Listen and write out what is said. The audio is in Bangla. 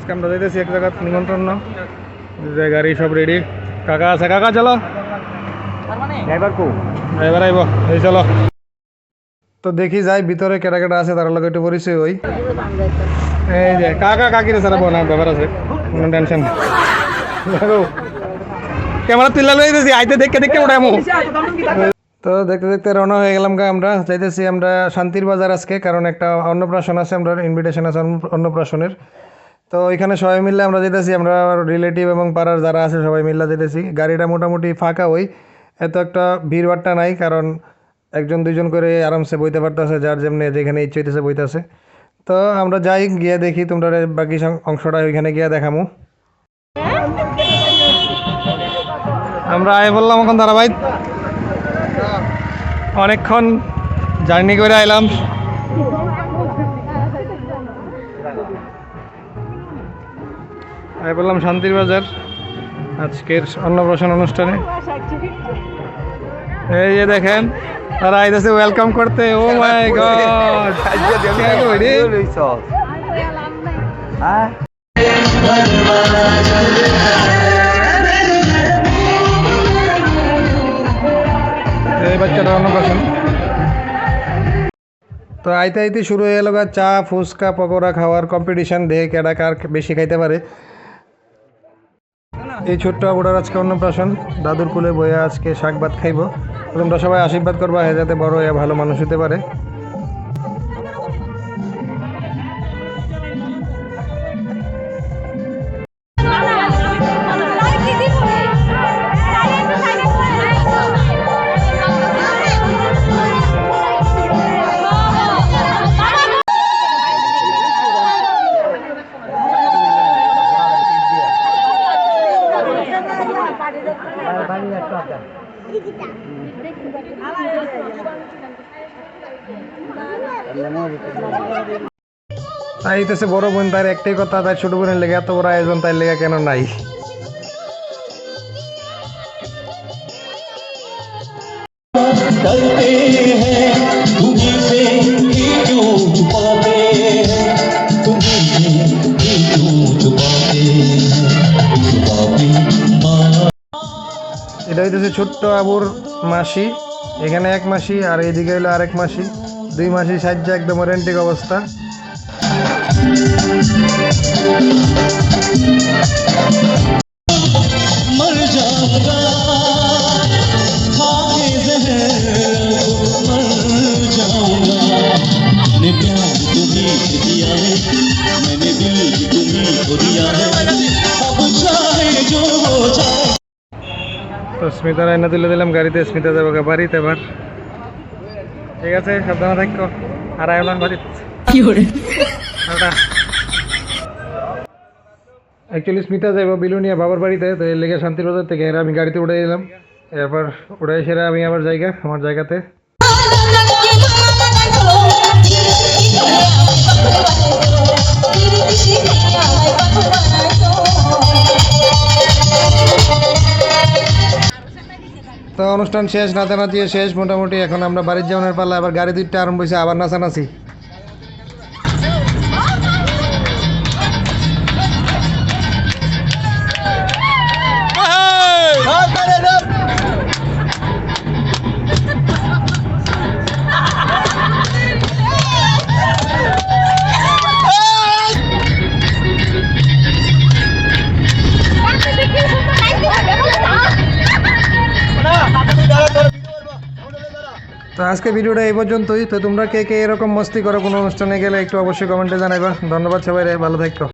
আজকে আমরা যাইতেছি এক জায়গা নিমন্ত্রণ, গাড়ি সব রেডি। কাকা আছে, কাকা চলো ড্রাইভার আইব, এই চলো। তো দেখি যাই ভিতরে কেটা কেটা আছে, তার লগে একটু পরিচয় হই। এই যে কাকা কাকিরে সারা বোনা ব্যাপার আছে, কোনো টেনশন। ক্যামেরা তুলে লইতেছি, আইতে দেখে দেখে ওটা এমন। তো দেখতে দেখতে রওনা হয়ে গেলাম আমরা, যাইতেছি আমরা শান্তির বাজার আজকে, কারণ একটা অন্নপ্রাশন আছে, আমরা ইনভিটেশন আছে অন্নপ্রাশনের। তো ওইখানে সবাই মিললে আমরা যেতেছি, আমরা রিলেটিভ এবং পাড়ার যারা আছে সবাই মিললে যেতেছি। গাড়িটা মোটামুটি ফাঁকা, ওই এত একটা ভিড়ভাট্টা নাই, কারণ একজন দুইজন করে আরামসে বইতে পারতেছে, যার যেমনি যেখানে ইচ্ছে হইতেছে বইতেছে। তো আমরা যাই, গিয়ে দেখি, তোমরা বাকি অংশটা ওইখানে গিয়ে দেখামু। আমরা আয় বললাম এখন ধারাবাহিক, অনেকক্ষণ জার্নি করে আইলাম। আয় বললাম শান্তির বাজার আজকের অন্নপ্রাশন অনুষ্ঠানে। এই যে দেখেন তারা আইতেছে ওয়েলকাম করতে। ও মাই গড, এই বাচ্চাটা অন্নপ্রাশন। তো আইতে আইতে শুরু হয়ে গেল চা ফুচকা পকোড়া খাওয়ার কম্পিটিশন, দেখে কেডা কার বেশি খাইতে পারে। এই ছোট্ট আবুড়ার আজকে অন্নপ্রাশন, দাদুর কুলে বইয়া আজকে শাক ভাত খাইব। তোমরা সবাই আশীর্বাদ করবা যাতে বড় হয়ে ভালো মানুষ হতে পারে। আইতেছে বড় বোন, তার একটাই কথা, তার ছোট বোনের লেগে এত বড় আয়োজন, তার লেগে কেন নাই। এটা হইতেছে ছোট্ট আবুর মাসি, এখানে এক মাসি আর এইদিকে হইলো আরেক মাসি, দুই মাসি সাহায্য একদম রোমান্টিক অবস্থা। তো স্মিতা রায়না তুলে দিলাম গাড়িতে, স্মিতা যাবো বাড়িতে এবার। ঠিক আছে, সাবধানে থাকো। আর আইলাম বাড়িতে। অ্যাকচুয়ালি স্মিতা যাইব বিলুনিয়া বাবার বাড়িতে, তো এর লেগে শান্তির বাজার থেকে আমি গাড়িতে উঠে দিলাম। এরপর উঠে সেরা আমি আবার আমার জায়গাতে। তো অনুষ্ঠান শেষ, নাচানাচি শেষ মোটামুটি। এখন আমরা বাড়ির যাওয়ার পালা, আবার গাড়ি দুইটা আরম্ভ হয়েছে, আবার নাচানাচি। তো আজকে ভিডিওটা এই পর্যন্তই। তো তোমরা কে কে এরকম মস্তি করো কোনো অনুষ্ঠানে গেলে একটু অবশ্যই কমেন্টে জানাইবা। ধন্যবাদ সবাই, ভালো থাকো।